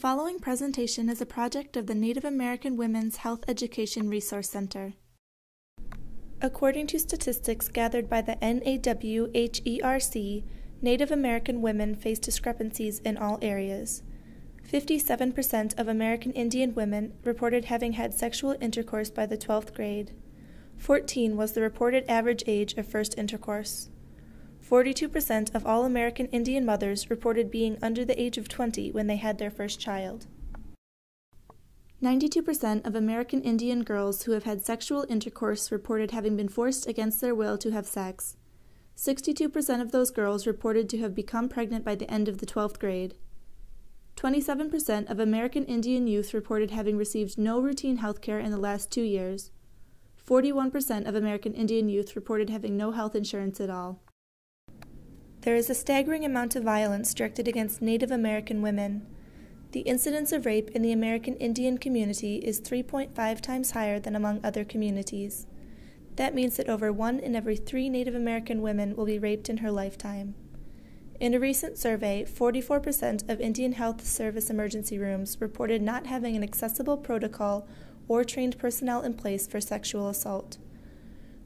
following presentation is a project of the Native American Women's Health Education Resource Center. According to statistics gathered by the NAWHERC, Native American women face discrepancies in all areas. 57% of American Indian women reported having had sexual intercourse by the 12th grade. 14 was the reported average age of first intercourse. 42% of all American Indian mothers reported being under the age of 20 when they had their first child. 92% of American Indian girls who have had sexual intercourse reported having been forced against their will to have sex. 62% of those girls reported to have become pregnant by the end of the 12th grade. 27% of American Indian youth reported having received no routine health care in the last 2 years. 41% of American Indian youth reported having no health insurance at all. There is a staggering amount of violence directed against Native American women. The incidence of rape in the American Indian community is 3.5 times higher than among other communities. That means that over 1 in every 3 Native American women will be raped in her lifetime. In a recent survey, 44% of Indian Health Service emergency rooms reported not having an accessible protocol or trained personnel in place for sexual assault.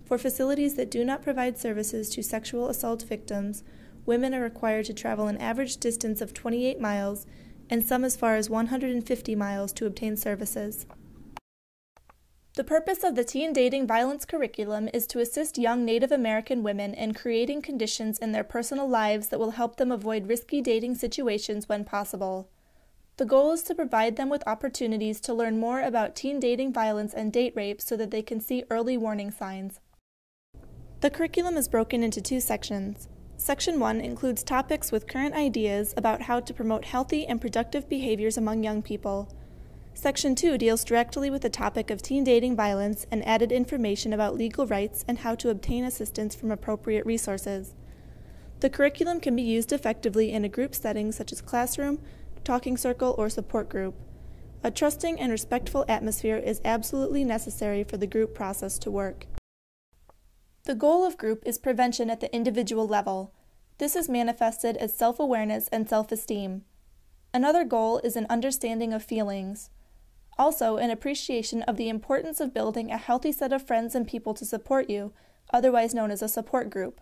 For facilities that do not provide services to sexual assault victims, women are required to travel an average distance of 28 miles and some as far as 150 miles to obtain services. The purpose of the Teen Dating Violence curriculum is to assist young Native American women in creating conditions in their personal lives that will help them avoid risky dating situations when possible. The goal is to provide them with opportunities to learn more about teen dating violence and date rape so that they can see early warning signs. The curriculum is broken into 2 sections. Section 1 includes topics with current ideas about how to promote healthy and productive behaviors among young people. Section 2 deals directly with the topic of teen dating violence and added information about legal rights and how to obtain assistance from appropriate resources. The curriculum can be used effectively in a group setting such as classroom, talking circle, or support group. A trusting and respectful atmosphere is absolutely necessary for the group process to work. The goal of group is prevention at the individual level. This is manifested as self-awareness and self-esteem. Another goal is an understanding of feelings. Also, an appreciation of the importance of building a healthy set of friends and people to support you, otherwise known as a support group.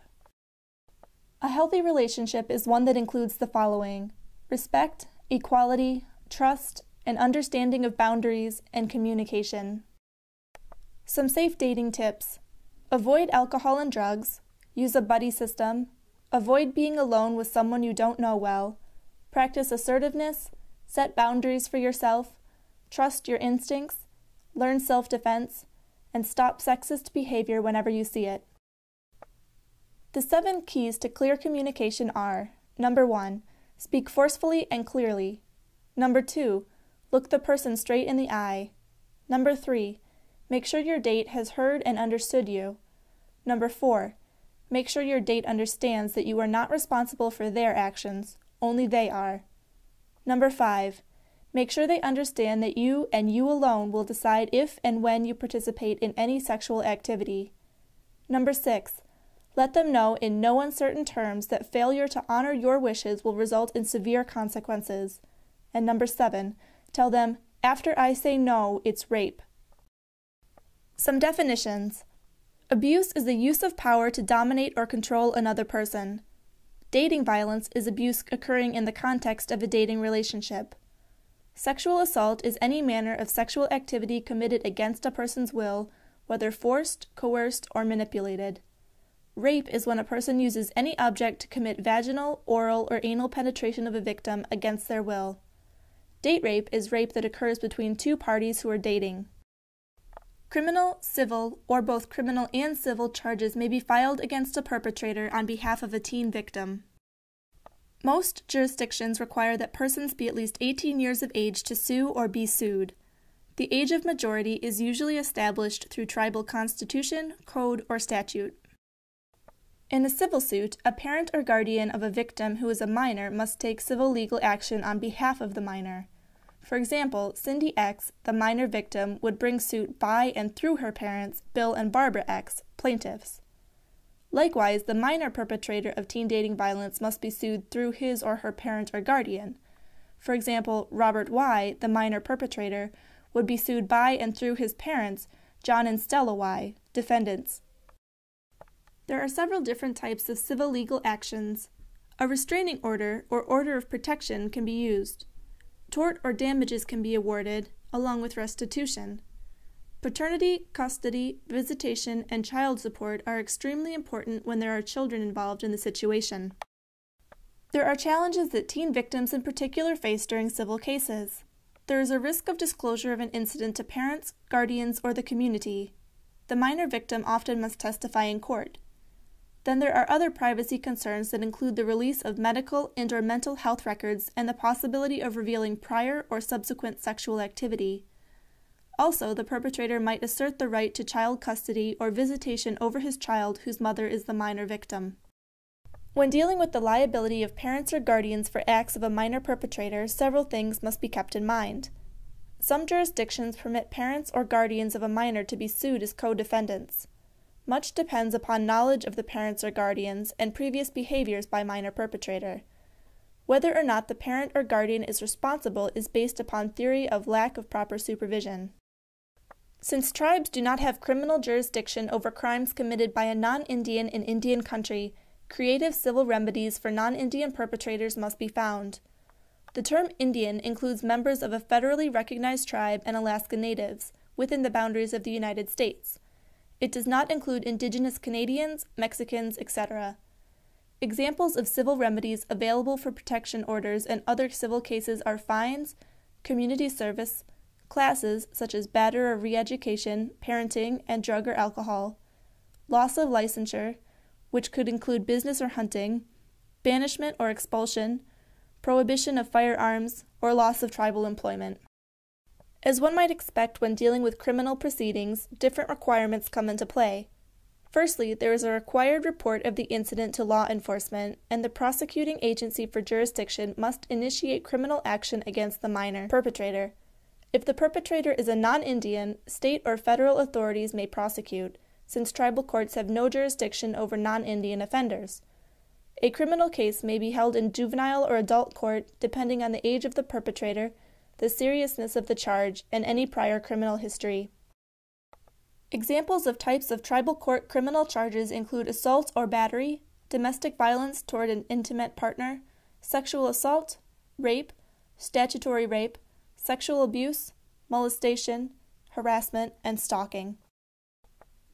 A healthy relationship is one that includes the following: respect, equality, trust, an understanding of boundaries, and communication. Some safe dating tips: avoid alcohol and drugs, use a buddy system, avoid being alone with someone you don't know well, practice assertiveness, set boundaries for yourself, trust your instincts, learn self-defense, and stop sexist behavior whenever you see it. The 7 keys to clear communication are: Number 1, speak forcefully and clearly. Number 2, look the person straight in the eye. Number 3, make sure your date has heard and understood you. Number 4, make sure your date understands that you are not responsible for their actions, only they are. Number 5, make sure they understand that you and you alone will decide if and when you participate in any sexual activity. Number 6, let them know in no uncertain terms that failure to honor your wishes will result in severe consequences. And number 7, tell them, after I say no, it's rape. Some definitions. Abuse is the use of power to dominate or control another person. Dating violence is abuse occurring in the context of a dating relationship. Sexual assault is any manner of sexual activity committed against a person's will, whether forced, coerced, or manipulated. Rape is when a person uses any object to commit vaginal, oral, or anal penetration of a victim against their will. Date rape is rape that occurs between 2 parties who are dating. Criminal, civil, or both criminal and civil charges may be filed against a perpetrator on behalf of a teen victim. Most jurisdictions require that persons be at least 18 years of age to sue or be sued. The age of majority is usually established through tribal constitution, code, or statute. In a civil suit, a parent or guardian of a victim who is a minor must take civil legal action on behalf of the minor. For example, Cindy X, the minor victim, would bring suit by and through her parents, Bill and Barbara X, plaintiffs. Likewise, the minor perpetrator of teen dating violence must be sued through his or her parent or guardian. For example, Robert Y., the minor perpetrator, would be sued by and through his parents, John and Stella Y., defendants. There are several different types of civil legal actions. A restraining order or order of protection can be used. Tort or damages can be awarded, along with restitution. Paternity, custody, visitation, and child support are extremely important when there are children involved in the situation. There are challenges that teen victims in particular face during civil cases. There is a risk of disclosure of an incident to parents, guardians, or the community. The minor victim often must testify in court. Then there are other privacy concerns that include the release of medical and/or mental health records and the possibility of revealing prior or subsequent sexual activity. Also, the perpetrator might assert the right to child custody or visitation over his child whose mother is the minor victim. When dealing with the liability of parents or guardians for acts of a minor perpetrator, several things must be kept in mind. Some jurisdictions permit parents or guardians of a minor to be sued as co-defendants. Much depends upon knowledge of the parents or guardians and previous behaviors by minor perpetrator. Whether or not the parent or guardian is responsible is based upon theory of lack of proper supervision. Since tribes do not have criminal jurisdiction over crimes committed by a non-Indian in Indian country, creative civil remedies for non-Indian perpetrators must be found. The term Indian includes members of a federally recognized tribe and Alaska Natives within the boundaries of the United States. It does not include indigenous Canadians, Mexicans, etc. Examples of civil remedies available for protection orders and other civil cases are fines, community service, classes such as batter or re-education, parenting, and drug or alcohol, loss of licensure, which could include business or hunting, banishment or expulsion, prohibition of firearms, or loss of tribal employment. As one might expect when dealing with criminal proceedings, different requirements come into play. Firstly, there is a required report of the incident to law enforcement, and the prosecuting agency for jurisdiction must initiate criminal action against the minor perpetrator. If the perpetrator is a non-Indian, state or federal authorities may prosecute, since tribal courts have no jurisdiction over non-Indian offenders. A criminal case may be held in juvenile or adult court depending on the age of the perpetrator, the seriousness of the charge, and any prior criminal history. Examples of types of tribal court criminal charges include assault or battery, domestic violence toward an intimate partner, sexual assault, rape, statutory rape, sexual abuse, molestation, harassment, and stalking.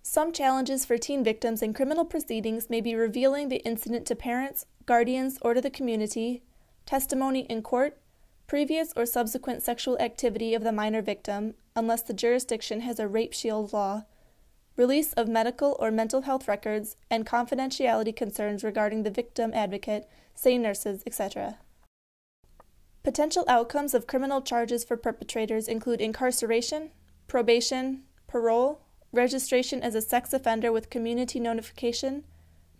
Some challenges for teen victims in criminal proceedings may be revealing the incident to parents, guardians, or to the community, testimony in court, previous or subsequent sexual activity of the minor victim, unless the jurisdiction has a rape shield law, release of medical or mental health records, and confidentiality concerns regarding the victim advocate, say nurses, etc. Potential outcomes of criminal charges for perpetrators include incarceration, probation, parole, registration as a sex offender with community notification,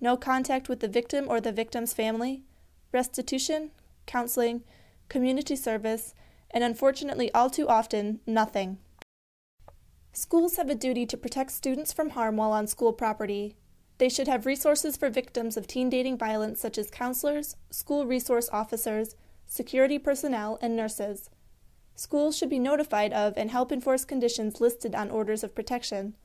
no contact with the victim or the victim's family, restitution, counseling, community service, and unfortunately all too often, nothing. Schools have a duty to protect students from harm while on school property. They should have resources for victims of teen dating violence such as counselors, school resource officers, security personnel, and nurses. Schools should be notified of and help enforce conditions listed on orders of protection.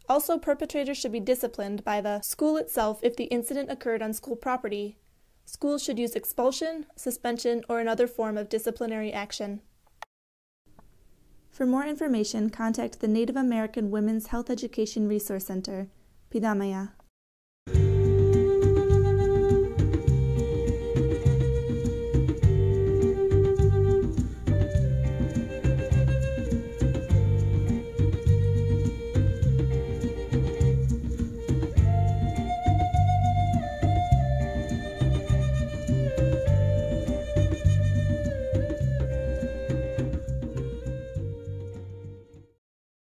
Also, perpetrators should be disciplined by the school itself if the incident occurred on school property. Schools should use expulsion, suspension, or another form of disciplinary action. For more information, contact the Native American Women's Health Education Resource Center, Pidamaya.